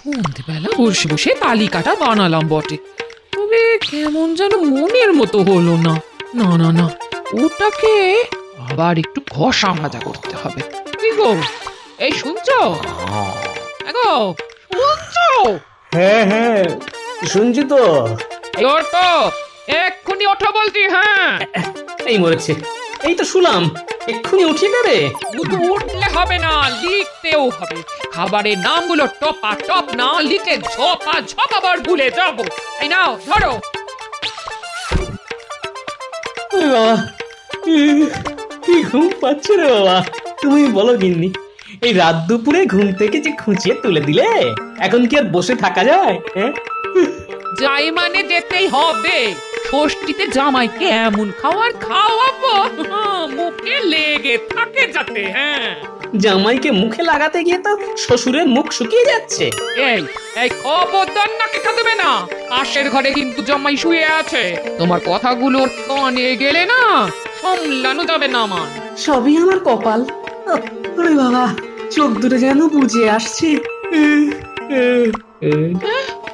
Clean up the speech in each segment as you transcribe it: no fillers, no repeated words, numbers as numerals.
সন্ধ্যেবেলা বসে বসে তালিকাটা বানালাম বটে, তবে কেমন যেন মনের মতো হলো না। না না না, ওটাকে আবার একটু ঘষা মাজা করতে হবে। কি গো, এই শুনছো? গো, শুনছো? হ্যাঁ হ্যাঁ, শুনছি তো। ওর তো এক্ষুনি ওঠো বলছি। হ্যাঁ, এই মরেছে, এই তো শুনলাম, এক্ষুনি উঠিয়ে দেবে। শুধু উঠলে হবে না, লিখতেও হবে। খাবারের নামগুলো টপা টপ না লিখে ঝপা ঝপ আবার ভুলে যাবো। এই নাও ধরো। ওরে বাবা, কি ঘুম পাচ্ছে রে বাবা। তুমি বলো গিন্নি, এই রাত দুপুরে ঘুম থেকে যে খুঁচিয়ে তুলে দিলে, এখন কি আর বসে থাকা যায়? হ্যাঁ, যাই মানে যেতেই হবে। ষষ্ঠীতে জামাইকে এমন খাওয়ার খাওয়াবো মুখে লেগে থাকে যাতে। হ্যাঁ, জামাইকে মুখে লাগাতে গিয়ে তো শ্বশুরের মুখ শুকিয়ে যাচ্ছে। এই এই খবরদার নাকে খাদেবে না। পাশের ঘরে কিন্তু জামাই শুয়ে আছে। তোমার কথাগুলোর কানে গেলে না সামলানো যাবে না আমার। সবই আমার কপাল। ওরে বাবা, চোখ দুটো যেন বুঝে আসছে।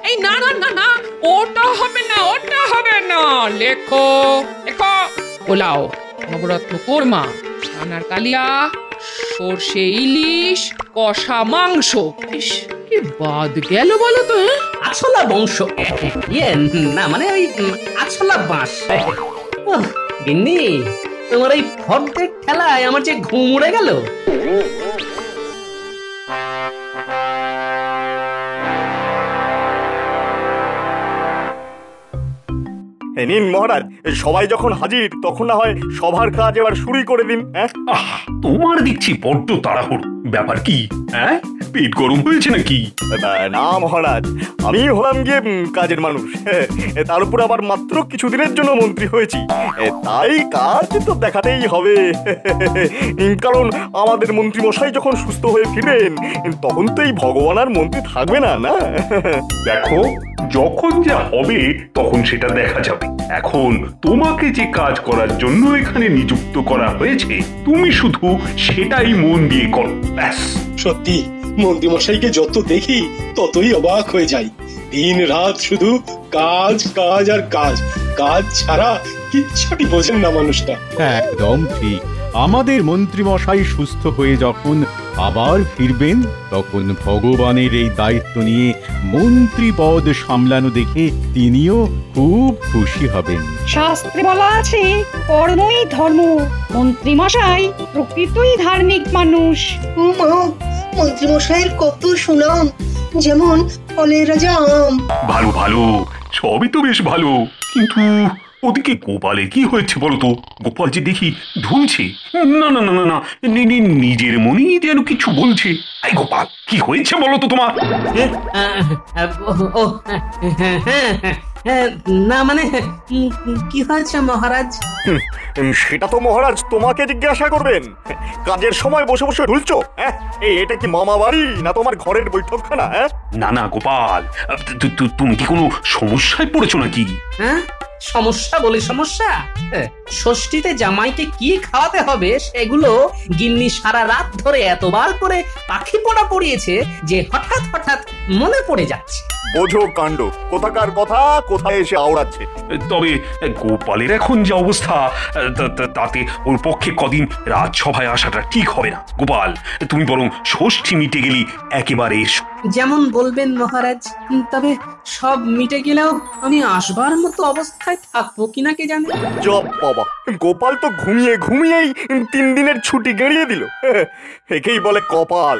এই না না না না, ওটা হবে না, ওটা হবে না। লেখো লেখো। পোলাও, নবরত্ন কোরমা, ছানার কালিয়া, সর্ষে ইলিশ, কষা মাংস। ইস, কি বাদ গেল বলো তো? আছলা বংশ, ইয়ে না মানে ওই আছলা বাঁশ। গিন্নি, তোমার এই ফর্দের ঠেলায় আমার যে ঘুম উড়ে গেল। নিন মহারাজ, সবাই যখন হাজির তখন না হয় সভার কাজ এবার শুরুই করে দিন। তোমার দেখছি বড্ড তাড়াহুড়ো। ব্যাপার কি? হ্যাঁ, পেট গরম হয়েছে নাকি? না মহারাজ, আমি হলাম গিয়ে কাজের মানুষ, তার উপর আবার মাত্র কিছুদিনের জন্য মন্ত্রী হয়েছি, তাই কাজ তো দেখাতেই হবে। কারণ আমাদের মন্ত্রী মশাই যখন সুস্থ হয়ে ফিরবেন তখন তো এই ভগবান আর মন্ত্রী থাকবে না। না দেখো, যখন যা হবে তখন সেটা দেখা যাবে। এখন তোমাকে যে কাজ করার জন্য এখানে নিযুক্ত করা হয়েছে, তুমি শুধু সেটাই মন দিয়ে করো, ব্যাস। সত্যি মন্ত্রী মশাইকে যত দেখি ততই অবাক হয়ে যাই। দিন রাত শুধু কাজ কাজ আর কাজ, কাজ ছাড়া কিচ্ছুটি বোঝেন না মানুষটা। একদম ঠিক। আমাদের মন্ত্রী মশাই সুস্থ হয়ে যখন আবার ফিরবেন তখন ভগবানের এই দায়িত্ব নিয়ে মন্ত্রী পদ সামলানো দেখে তিনিও খুব খুশি হবেন। শাস্ত্রে বলা আছে, কর্মই ধর্ম। মন্ত্রী মশাই প্রকৃতই ধার্মিক মানুষ। মন্ত্রী মশাইয়ের কত সুনাম, যেমন ফলের রাজা আম। ভালো ভালো, সবই তো বেশ ভালো, কিন্তু ওদিকে গোপালের কি হয়েছে বলো তো? গোপাল যে দেখি ধুনছে। না না না না না, নিজের মনেই যেন কিছু বলছে। এই গোপাল, কি হয়েছে বলো তো তোমার? না মানে কি হয়েছে মহারাজ? সেটা তো মহারাজ তোমাকে জিজ্ঞাসা করবেন। কাজের সময় বসে বসে ঢুলছো? এটা কি মামা বাড়ি না তোমার ঘরের বৈঠকখানা? না না গোপাল, তুমি কি কোনো সমস্যায় পড়েছো নাকি? হ্যাঁ, সমস্যা বলে সমস্যা? ষষ্ঠীতে জামাইকে কি খাওয়াতে হবে সেগুলো গিন্নি সারা রাত ধরে এতবার করে পাখি পড়া পড়িয়েছে যে হঠাৎ হঠাৎ মনে পড়ে যাচ্ছে। বোঝো কাণ্ড, কোথাকার কথা কোথায় এসে আওড়াচ্ছে। তবে গোপালের এখন যে অবস্থা, তাতে ওর পক্ষে কদিন রাজসভায় আসাটা ঠিক হবে না। গোপাল, তুমি বরং ষষ্ঠী মিটে গেলি একেবারে এসো। যেমন বলবেন মহারাজ, তবে সব মিটে গেলেও আমি আসবার মতো অবস্থায় থাকবো কিনা কে জানে। জব বাবা, গোপাল তো ঘুমিয়ে ঘুমিয়েই 3 দিনের ছুটি গেড়িয়ে দিল। একেই বলে কপাল।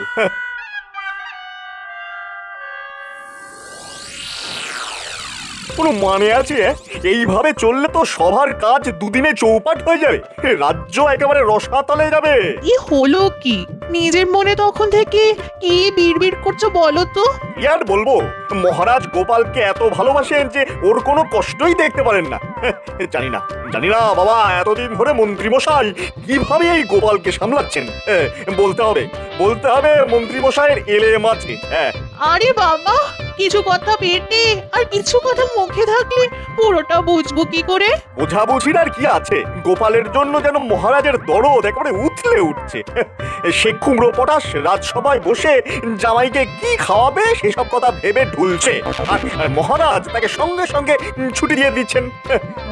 কোনো মানে আছে? এইভাবে চললে তো সবার কাজ 2 দিনে চৌপাট হয়ে যাবে, রাজ্য একেবারে রসাতলে যাবে। কি হলো কি? নিজের মনে তখন থেকে কি বিড়বিড় করছো বলো তো? আর বলবো, মহারাজ গোপালকে এত ভালোবাসেন যে ওর কোনো কষ্টই দেখতে পারেন না। জানি না বাবা, এতদিন ধরে মন্ত্রী মশাই কিভাবে এই গোপালকে সামলাচ্ছেন। বলতে হবে মন্ত্রী মশাইয়ের এলেম আছে। আরে বাবা, কিছু কথা পেটে আর কিছু কথা মুখে থাকলে পুরোটা বুঝবো কি করে? বোঝাবুঝির আর কি আছে, গোপালের জন্য যেন মহারাজের দরদ একেবারে উথলে উঠছে। সে কুমড়ো পটাশ রাজসভায় বসে জামাইকে কি খাওয়াবে সেসব কথা ভেবে ঢুলছে, আর মহারাজ তাকে সঙ্গে সঙ্গে ছুটি দিয়ে দিচ্ছেন।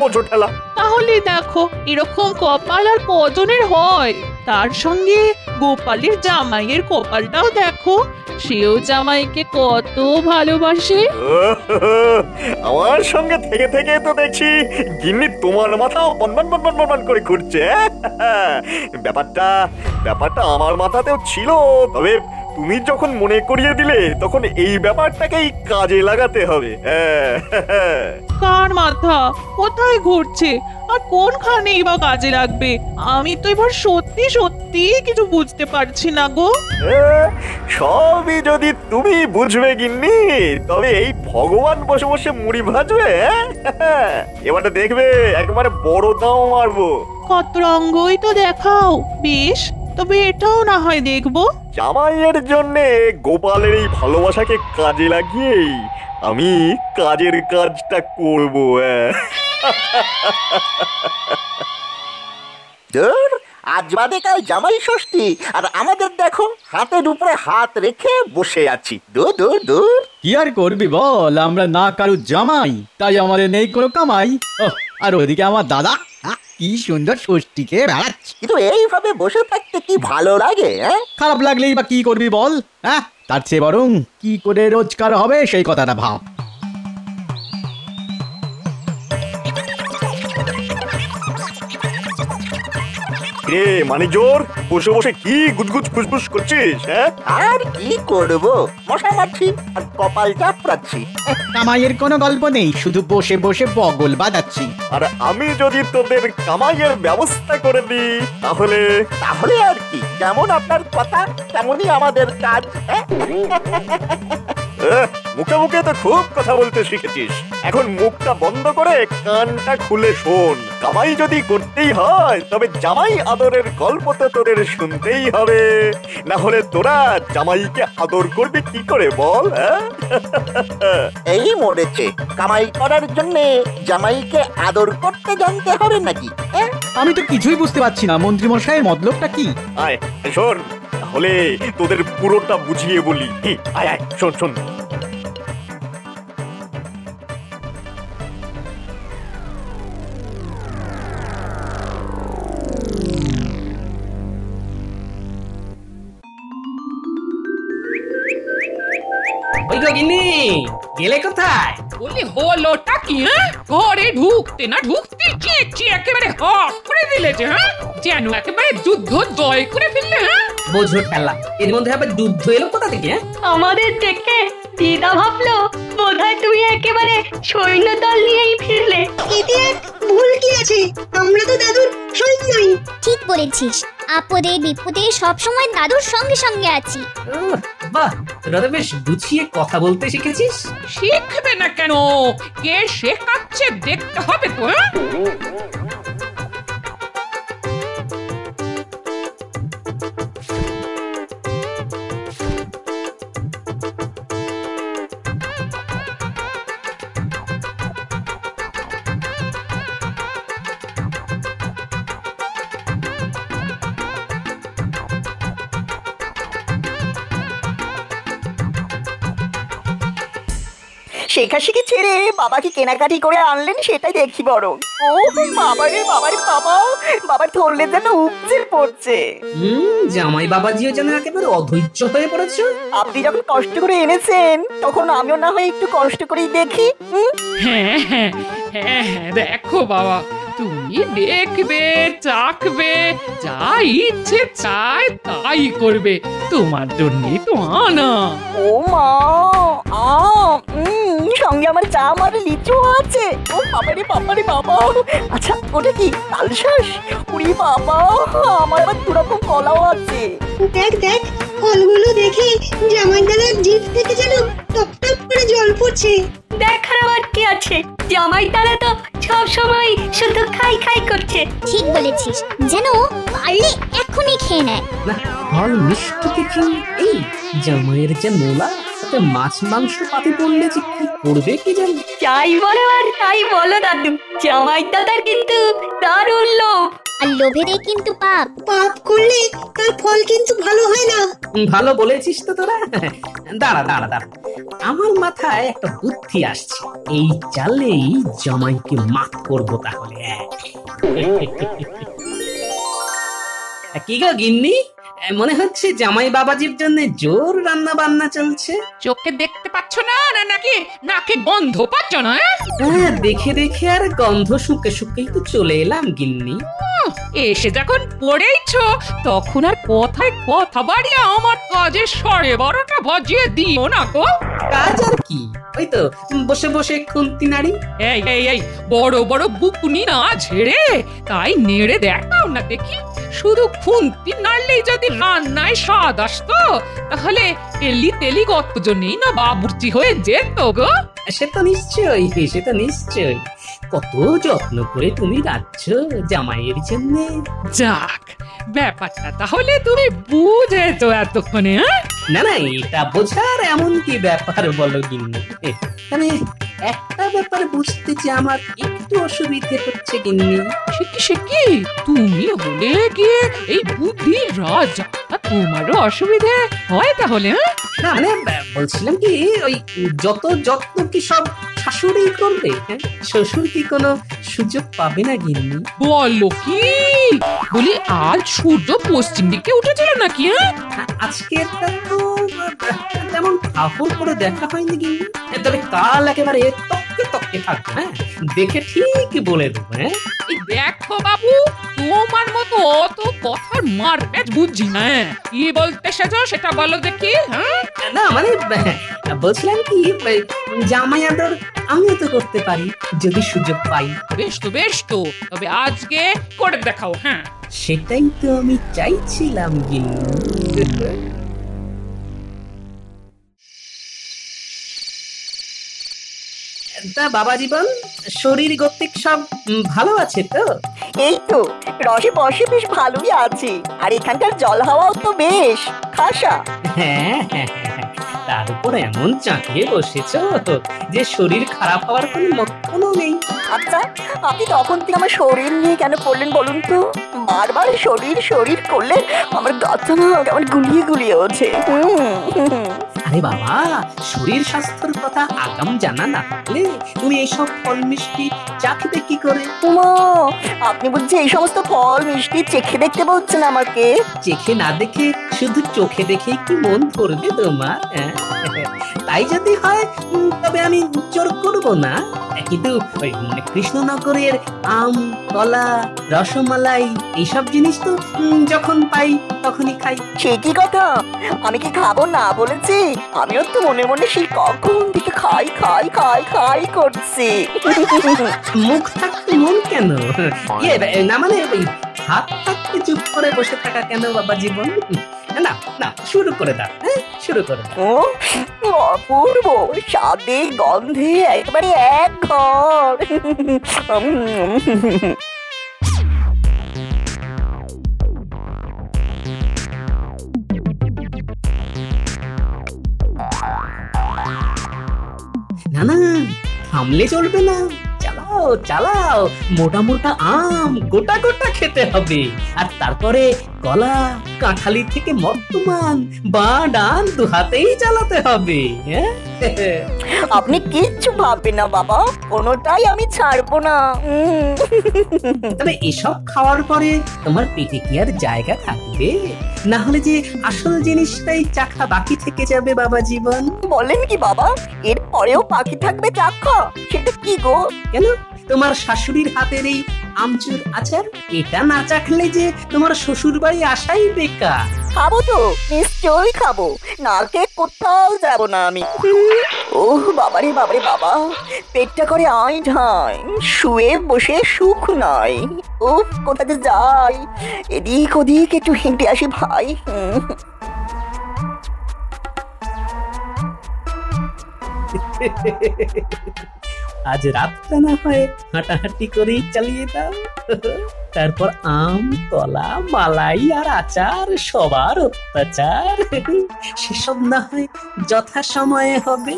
বোঝো ঠেলা। তাহলে দেখো এরকম কপাল আর কজনের হয়? তার সঙ্গে গোপালের জামাইয়ের কপালটাও দেখো, সেও জামাইকে কত ভালোবাসে। আমার সঙ্গে থেকে থেকে তো দেখছি গিন্নি তোমার মাথাও বনবন বনবন বনবন করে ঘুরছে। ব্যাপারটা আমার মাথাতেও ছিল, তবে তুমি যখন মনে করিয়ে দিলে তখন এই ব্যাপারটাকেই কাজে লাগাতে হবে। কার মাথা কোথায় ঘুরছে আর কোনখানেই বা কাজে লাগবে? আমি তো এবার সত্যি সত্যি কিছু বুঝতে পারছি না গো। সবই যদি তুমি বুঝবে গিন্নি, তবে এই ভগবান বসে বসে মুড়ি ভাজবে। এবারটা দেখবে একেবারে বড় দাও মারবো। কত রঙ্গই তো দেখাও, বেশ তবে এটাও না হয় দেখবো। জামাইয়ের জন্যে গোপালের এই ভালোবাসাকে কাজে লাগিয়েই আমি কাজের কাজটা করবো। আজ বাদে কাল জামাই ষষ্ঠী, আর আমাদের দেখো হাতের উপরে হাত রেখে বসে আছি। দূর দূর দূর। কি আর করবি বল, আমরা না কারু জামাই, তাই আমাদের নেই কোনো কামাই। আর ওদিকে আমার দাদা কি সুন্দর ষষ্ঠীকে বেড়াচ্ছে। কিন্তু এইভাবে বসে থাকতে কি ভালো লাগে? খারাপ লাগলেই বা কি করবি বল? হ্যাঁ, তার চেয়ে বরং কি করে রোজগার হবে সেই কথাটা ভাব। রে মানে জোর বসে বসে কি গুজগুজ ফুসফুস করছিস? আর কি করব, মশা মারছি আর কপাল চাপড়াচ্ছি। কামাইয়ের কোনো গল্প নেই, শুধু বসে বসে বগল বাজাচ্ছি। আর আমি যদি তোদের কামাইয়ের ব্যবস্থা করে দিই তাহলে আর কি, যেমন আপনার কথা তেমনই আমাদের কাজ। মুখে মুখে তো খুব কথা বলতে শিখেছিস, এখন মুখটা বন্ধ করে কানটা খুলে শোন। কামাই যদি করতেই হয় তবে জামাই আদরের গল্প তো তোদের শুনতেই হবে, না হলে তোরা জামাইকে আদর করবি কি করে বল? এই মরেছে, কামাই করার জন্য জামাইকে আদর করতে জানতে হবে নাকি? আমি তো কিছুই বুঝতে পারছি না মন্ত্রী মশাইয়ের মতলবটা কি। আয় শোন, তাহলে তোদের পুরোটা বুঝিয়ে বলি। আয় আয় শোন শোন। ওই গো গিন্নি, গেলে কোথায়? বলি হলোটা কি? ঘরে ঢুকতে না ঢুকতে চেঁচিয়ে একেবারে হক করে দিলে যে, যেন একেবারে যুদ্ধ জয় করে ফেললে। বোঝো ঠেলা, এর মধ্যে আবার যুদ্ধ এলো কোথা থেকে? আমাদের দেখে দিদা ভাবলো বোধহয় তুমি একেবারে সৈন্যদল নিয়েই ফিরলে। এতে এক ভুল কি আছে? আমরা তো দাদুর সৈন্যই। ঠিক বলেছিস, আপদে বিপদে সবসময় দাদুর সঙ্গে সঙ্গে আছি। বাহ, তোরা তো বেশ গুছিয়ে কথা বলতে শিখেছিস। শিখবে না কেন? কে শেখাচ্ছে দেখতে হবে তো। শেখাশেখি ছেড়ে বাবা কি কেনাকাটি করে আনলেন সেটাই দেখি বরং। ও বাবারে বাবারে বাবা, বাবার ধরলে যেন উপচে পড়ছে। জামাই বাবাজিও যেন একেবারে অধৈর্য হয়ে পড়েছে। আপনি যখন কষ্ট করে এনেছেন তখন আমিও না হয় একটু কষ্ট করেই দেখি। হ্যাঁ হ্যাঁ হ্যাঁ হ্যাঁ, দেখো বাবা, তুমি দেখবে চাকবে, যা ইচ্ছে চায় তাই করবে, তোমার জন্যই তো আনা। ও মা, সঙ্গে আমার জাম আর লিচু আছে। ও বাবারে বাবারে বাবা, আচ্ছা ওটা কি তালশাঁস? উড়ি বাবা, আমার আবার দুরকম কলাও আছে। দেখ দেখ, ফলগুলো দেখে জামাই দাদার জিভ থেকে যেন টপ টপ করে জল পড়ছে। দেখার আবার কি আছে, জামাই তারা তো সব সময় শুধু খাই খাই করছে। ঠিক বলেছিস, যেন পারলে এখনই খেয়ে নেয়। না, ফল মিষ্টি দেখি এই জামাইয়ের যে নোলা, সাথে মাছ মাংস পাতে পড়লে যে কি করবে কি জানি। যাই বলো আর তাই বলো দাদু, জামাই দাদার কিন্তু দারুণ লোভ। আর লোভেরই কিন্তু পাপ। পাপ করলে তার ফল কিন্তু ভালো হয় না। ভালো বলেছিস তো তোরা। দাঁড়া দাঁড়া দাঁড়া, আমার মাথায় একটা বুদ্ধি আসছে। এই চালেই জামাইকে মাত করবো তাহলে। কি গো গিন্নি, মনে হচ্ছে জামাই বাবাজির জন্য জোর রান্না বান্না চলছে। চোখে দেখতে পাচ্ছ না, না নাকি নাকে গন্ধ পাচ্ছ না? হ্যাঁ, দেখে দেখে আর গন্ধ শুকে শুকেই তো চলে এলাম গিন্নি। এসে যখন পড়েইছ তখন আর কথায় কথা বাড়িয়ে আমার কাজে 12:30 বাজিয়ে দিও না গো। কাজ আর কি, ওই তো বসে বসে খুন্তি নাড়ি। এই এই এই বড় বড় বুকুনি না ঝেড়ে তাই নেড়ে দেখাও না দেখি। শুধু খুন্তি নাড়লেই যদি রান্নায় স্বাদ আসতো তাহলে এলি তেলি কতজনেই না বাবুর্চি হয়ে যেত গো। সে তো নিশ্চয়ই, সে তো নিশ্চয়ই। কত যত্ন করে তুমি রাখছ জামাইয়ের জন্য। যাক, ব্যাপারটা তাহলে তুমি বুঝেছো এতক্ষণে। না না, এটা বোঝার এমন কি ব্যাপার বলো গিন্নি। মানে একটা ব্যাপার বুঝতে যে আমার একটু অসুবিধে হচ্ছে গিন্নি। সে কি তুমি হলে গিয়ে এই বুদ্ধির রাজা, তোমারও অসুবিধে হয় তাহলে? না মানে বলছিলাম কি, ওই যত যত্ন কি সব শাশুড়ি করবে? শ্বশুর কি কোনো সুযোগ পাবে না গিন্নি? বলো কি, বলি আজ সূর্য পশ্চিম দিকে উঠেছিল নাকি? আজকে তো তেমন কাপড় করে দেখা হয়নি গিন্নি, তবে কাল একেবারে তককে তককে থাকবে। হ্যাঁ, দেখে ঠিক বলে দেবো। হ্যাঁ, এই দেখো বাবু, তোমার মতো অত কথার মারপ্যাচ বুঝছি না। কি বলতে এসেছো সেটা বলো দেখি। না মানে বলছিলাম কি, জামাই আদর আমিও তো করতে পারি যদি সুযোগ পাই। বেশ তো বেশ তো, তবে আজকে করে দেখাও। হ্যাঁ, সেটাই তো আমি চাইছিলাম গিন্নি। তা বাবা জীবন, শরীর গতিক সব ভালো আছে তো? এই তো রসে বসে বেশ ভালোই আছে, আর এখানকার জল হাওয়াও তো বেশ খাসা। হ্যাঁ হ্যাঁ, তার উপর এমন চাঁকিয়ে বসেছ যে শরীর খারাপ হওয়ার কোনো লক্ষণও নেই। আচ্ছা, আপনি তখন থেকে আমার শরীর নিয়ে কেন পড়লেন বলুন তো? বারবার শরীর শরীর করলে আমার গাটা না কেমন গুলিয়ে গুলিয়ে ওঠে। আরে বাবা, শরীর স্বাস্থ্যের কথা আগাম জানা না থাকলে তুমি এইসব ফল মিষ্টি চাখবে কি করে? আপনি বুঝছি এই সমস্ত ফল মিষ্টি চেখে দেখতে বলছেন আমাকে? চেখে না দেখে শুধু চোখে দেখেই কি মন ধরবে তোমার? তাই যদি হয় তবে আমি জোর করব না, কিন্তু ওই কৃষ্ণনগরের আম, কলা, রসমালাই এইসব জিনিস তো যখন পাই তখনই খাই। সে কি কথা, আমি কি খাবো না বলেছি? আমিও তো মনে মনে সেই কখন থেকে খাই খাই খাই খাই করছি। মুখ থাকতে মন কেন? না মানে ওই হাত থাকতে চুপ করে বসে থাকা কেন বাবা জীবন? না না, শুরু করে দাও। হ্যাঁ, শুরু করে দাও। অপূর্ব স্বাদে গন্ধে একেবারে এক ঘর। না না, থামলে চলবে না, চালাও চালাও। মোটা মোটা আম গোটা গোটা খেতে হবে, আর তারপরে কলা, কাঁঠালি থেকে মর্তমান বা ডান দু হাতেই চালাতে হবে। আপনি কিচ্ছু ভাববেন না বাবা, কোনোটাই আমি ছাড়বো না। তবে এসব খাওয়ার পরে তোমার পেটে কি আর জায়গা থাকবে? না হলে যে আসল জিনিসটাই চাখা বাকি থেকে যাবে বাবা জীবন। বলেন কি বাবা, এর পরেও বাকি থাকবে চাখা? সেটা কি গো? কেন, তোমার শাশুড়ির হাতের এই আমচুর আচার, এটা না চাখলে যে তোমার শ্বশুর বাড়ি আসাই বেকার। খাবো তো, নিশ্চয়ই খাবো, না খেয়ে কোথাও যাবো না আমি। ওহ বাবারে বাবারে বাবা, পেটটা করে আই ঢাই, শুয়ে বসে সুখ নয়। উফ, কোথাতে যাই, এদিক ওদিক একটু হেঁটে আসি ভাই। আজ রাতটা না হয় হাঁটাহাঁটি করেই চালিয়ে দাও। তারপর আম, কলা, মালাই আর আচার সবার অত্যাচার সেসব না হয় যথা সময়ে হবে।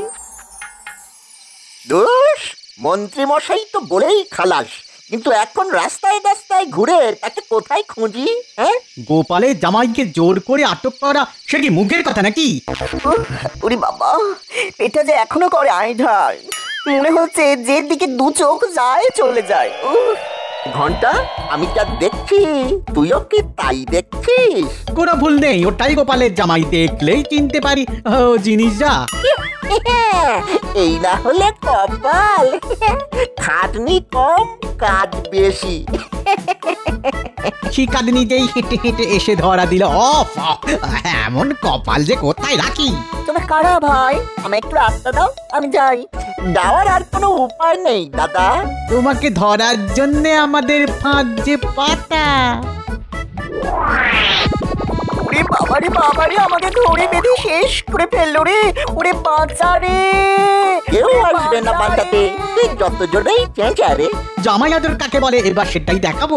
দোষ মন্ত্রী মশাই তো বলেই খালাস, কিন্তু এখন রাস্তায় রাস্তায় ঘুরে তাকে কোথায় খুঁজি? হ্যাঁ, গোপালের জামাইকে জোর করে আটক করা সে কি মুখের কথা নাকি? ওরে বাবা, এটা যে এখনো করে আইঢাই, মনে হচ্ছে যেদিকে দু চোখ যায় চলে যায়। ঘন্টা, আমি যা দেখছি তুইও কি তাই দেখছিস? কোনো ভুল নেই, ওটাই গোপালের জামাই, দেখলেই চিনতে পারি ও জিনিস যা। এই না হলে কপাল, খাটনি কম কাজ বেশি। শিকাদিনী যেই হেঁটে হেঁটে এসে ধরা দিল, অফ এমন কপাল যে কোথায় রাখি। তোমরা কারা ভাই? আমি একটু রাস্তা দাও, আমি যাই। যাওয়ার আর কোনো উপায় নেই দাদা। তোমাকে ধরার জন্য আমাদের ফাঁদ যে পাতা। ওরে বাবারে বাবারে, আমাকে ধরে বেঁধে শেষ করে ফেললো রে। ওরে বাঁচা রে, কেউ আসবে না বাঁচাতে, যত জোরেই চেঁচা রে। জামাই আদর কাকে বলে এবার সেটাই দেখাবো।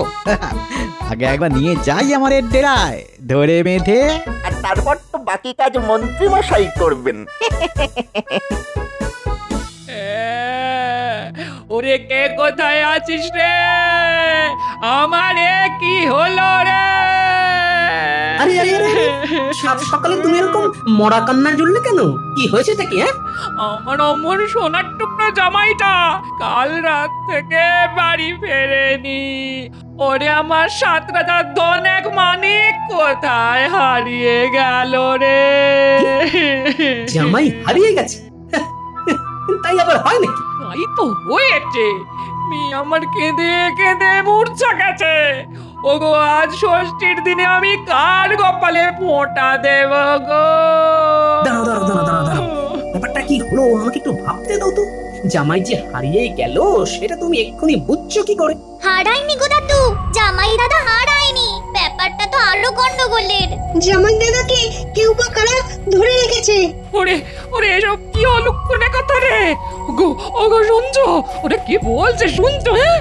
আগে একবার নিয়ে যাই আমার ডেরায়, ধরে বেঁধে, আর তারপর তো বাকি কাজ মন্ত্রী মশাই করবেন। ওরে কে কোথায় আছিস রে? আমারে কি হলো রে? আরে আরে আরে, সাত সকালে তুমি এরকম মরা কান্না জুড়লে কেন? কি হয়েছে কি? হ্যাঁ, আমার অমর সোনার টুকরো জামাইটা কাল রাত থেকে বাড়ি ফেরেনি। ওরে আমার 7 রাজার ধন এক মানিক কোথায় হারিয়ে গেল রে? জামাই হারিয়ে গেছে? তাই আবার হয় নাকি? তাই তো হয়েছে। মেয়ে আমার কেঁদে কেঁদে মূর্ছা গেছে। ওগো, আজ ষষ্ঠীর দিনে আমি কার কপালে ফোঁটা দেব গো? দাঁড়াও দাঁড়াও দাঁড়াও দাঁড়াও দাঁড়াও, ব্যাপারটা কি হলো আমাকে একটু ভাবতে দাও তো। জামাই যে হারিয়ে গেল সেটা তুমি এক্ষুনি বুঝছো কি করে? হারায়নি গো দাদু, জামাই দাদা হারায়নি। ব্যাপারটা তো আরো গন্ডগোলের। জামাই দাদাকে কেউ বা কারা ধরে রেখেছে। ওরে ওরে, এসব কি অলক্ষণে কথা রে? ওগো ওগো, শুনছো? ওরে কি বলছে শুনছো? হ্যাঁ,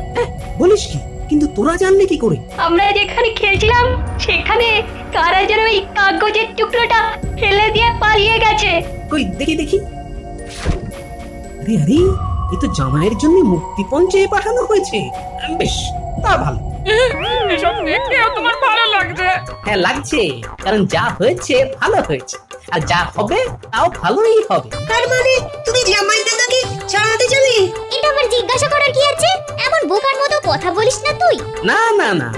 বলিস কি? কিন্তু তোরা জানলে কি করে? আমরা যেখানে খেলছিলাম সেখানে কারা যেন এই কাগজের টুকরোটা ফেলে দিয়ে পালিয়ে গেছে। কই দেখি দেখি। আরে আরে, এই তো জামাইয়ের জন্য মুক্তিপণ চেয়ে পাঠানো হয়েছে। বেশ, তা ভালো। এসব দেখলেও তোমার ভালো লাগছে? হ্যাঁ লাগছে, কারণ যা হয়েছে ভালো হয়েছে, আর যা হবে তাও ভালোই হবে। তার মানে তুমি জামাই দাদাকে ছাড়াতে চলে? এটা আবার জিজ্ঞাসা করার কি আছে? এমন বোকার মতো কথা বলিস না তুই। না না না,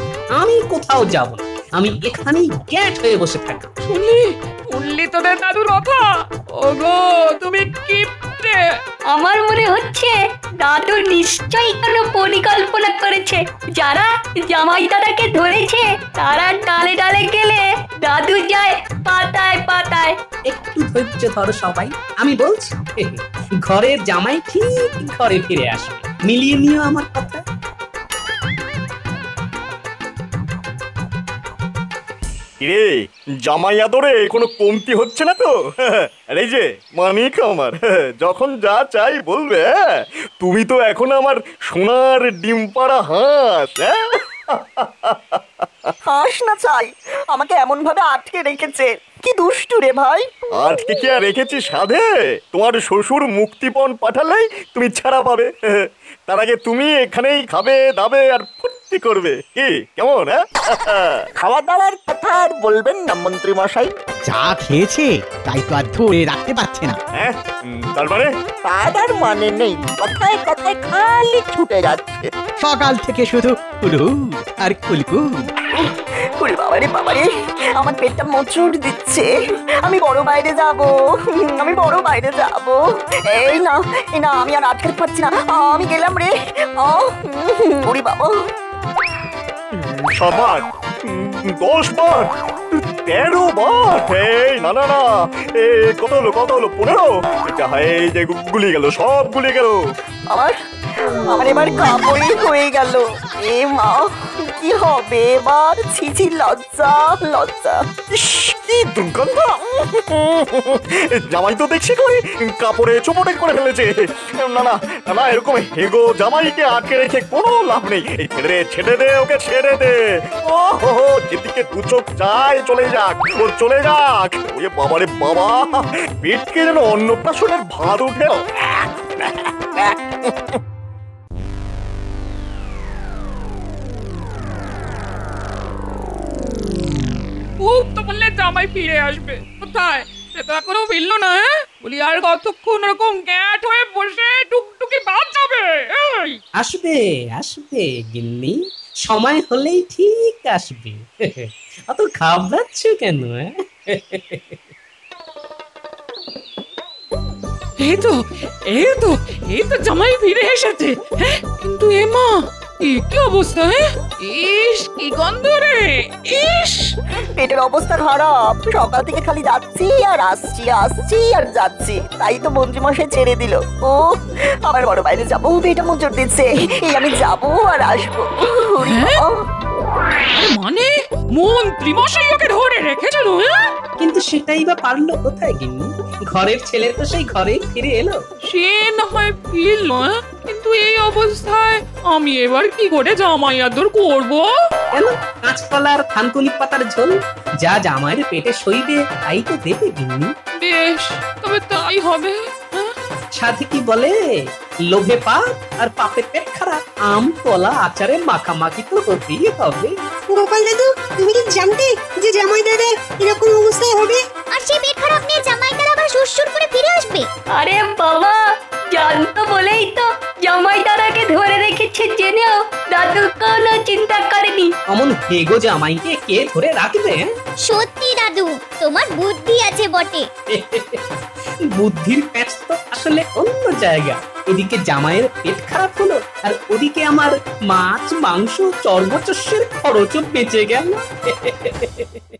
আমি কোথাও যাব না, আমি এখানেই গ্যাট হয়ে বসে থাকবো। শুনলি তোদের দাদুর কথা? ওগো, তুমি কিপটে। আমার মনে হচ্ছে দাদু নিশ্চয়ই কোনো পরিকল্পনা করেছে। যারা জামাই দাদাকে ধরেছে তারা ডালে ডালে গেলে দাদু যায় পাতায় পাতায়। একটু ধৈর্য ধরো সবাই, আমি বলছি। ঘরের জামাই ঠিক ঘরে ফিরে আসবে, মিলিয়ে নিও আমার কথা। রে জামাই আদরে কোনো কমতি হচ্ছে না তো? আরে যে মানিক আমার, যখন যা চাই বলবে। তুমি তো এখন আমার সোনার ডিম পাড়া হাঁস। হাস না চাই, আমাকে এমন ভাবে আটকে রেখেছে। কি দুষ্টু রে ভাই। আটকে কি আর রেখেছি সাধে? তোমার শ্বশুর মুক্তিপণ পাঠালেই তুমি ছাড়া পাবে। তার আগে তুমি এখানেই খাবে দাবে আর ফুর্তি করবে। কি কেমন? খাওয়া দাওয়ার কথা আর বলবেন না মন্ত্রী মশাই। যা খেয়েছে তাই তো আর ধরে রাখতে পারছে না। হ্যাঁ, তার মানে? তার মানে নেই, কথায় কথায় খালি ছুটে যাচ্ছে। সকাল থেকে শুধু কুলু আর কুলকুল। বাবারে বাবারে, আমার পেটটা মোচড় দিচ্ছে। আমি বড় বাইরে যাব, আমি বড় বাইরে যাব। এই না এই না, আমি আর আটকে পারছি না, আমি গেলাম রে। ওরে বাবা, 7 বার, 10 বার, 13 বার। এই না না না, কত হলো 15? এই যে গুলি গেল, সব গুলি গেল। আমার এবার কাপড়ই হয়ে গেল। এ মা, কি হবে এবার? ছি ছি, লজ্জা লজ্জা। কি দুর্গন্ধ! জামাই তো দেখছি করে কাপড়ে চোপড়ে করে ফেলেছে। না না না, এরকম হেগো জামাইকে আটকে রেখে কোনো লাভ নেই। এই ছেড়ে দে ওকে, ছেড়ে দে। ও হো, যেদিকে দু চোখ যায় চলে যাক, ও চলে যাক। ওরে বাবারে বাবা, পেটকে যেন অন্নপ্রাশনের ভাত উঠে। খুব তো বললে জামাই ফিরে আসবে, কোথায় সে তো এখনো ফিরলো না। বলি আর কতক্ষণ এরকম গ্যাট হয়ে বসে টুকটুকি বাজাবে? আসবে আসবে গিন্নি, সময় হলেই ঠিক আসবে। অত ঘাবড়াচ্ছ কেন? এই তো এই তো এই তো জামাই ফিরে এসেছে। হ্যাঁ, কিন্তু এমা কি অবস্থা? ইস, কি গন্ধ রে! ইস, পেটের অবস্থা খারাপ, সকাল থেকে খালি যাচ্ছি আর আসছি, আসছি আর যাচ্ছি। তাই তো মন্ত্রীমশাই ছেড়ে দিল। ও আমার বড় বাইরে যাবো, পেটে মোচড় দিচ্ছে। এই আমি যাবো আর আসবো। মানে মন্ত্রী মশাই ওকে ধরে রেখেছিল? কিন্তু সেটাই বা পারলো কোথায় গিন্নি? ঘরের ছেলে তো সেই ঘরে ফিরে এলো। সে না হয় ফিরল, কিন্তু এই অবস্থায় আমি এবার কি করে জামাই আদর করবো? কেন, কাঁচকলার থানকুনি পাতার ঝোল যা জামাইয়ের পেটে সইবে তাই তো দেবে গিন্নি। বেশ, তবে তাই হবে। সাথে কি বলে, লোভে পাপ আর পাপে পেট খারাপ। আম কলা আচারে মাখামাখি তো হতেই হবে। গোপাল দাদু, তুমি কি জানতে যে জামাই দাদা এরকম অবস্থায় হবে? আর সেই পেট খারাপ নিয়ে জামাই দাদা আবার সুরসুর করে ফিরে আসবে? আরে বাবা, জানতো বলেই তো জামাই দাদাকে ধরে রেখেছে জেনেও দাদু কোনো চিন্তা করেনি। অমন হেগো জামাইকে কে ধরে রাখবে? সত্যি দাদু, তোমার বুদ্ধি আছে বটে। বুদ্ধির প্যাচ তো আসলে অন্য জায়গা। এদিকে জামাইয়ের পেট খারাপ হলো, আর ওদিকে আমার মাছ মাংস চর্বচস্যের খরচও বেঁচে গেল।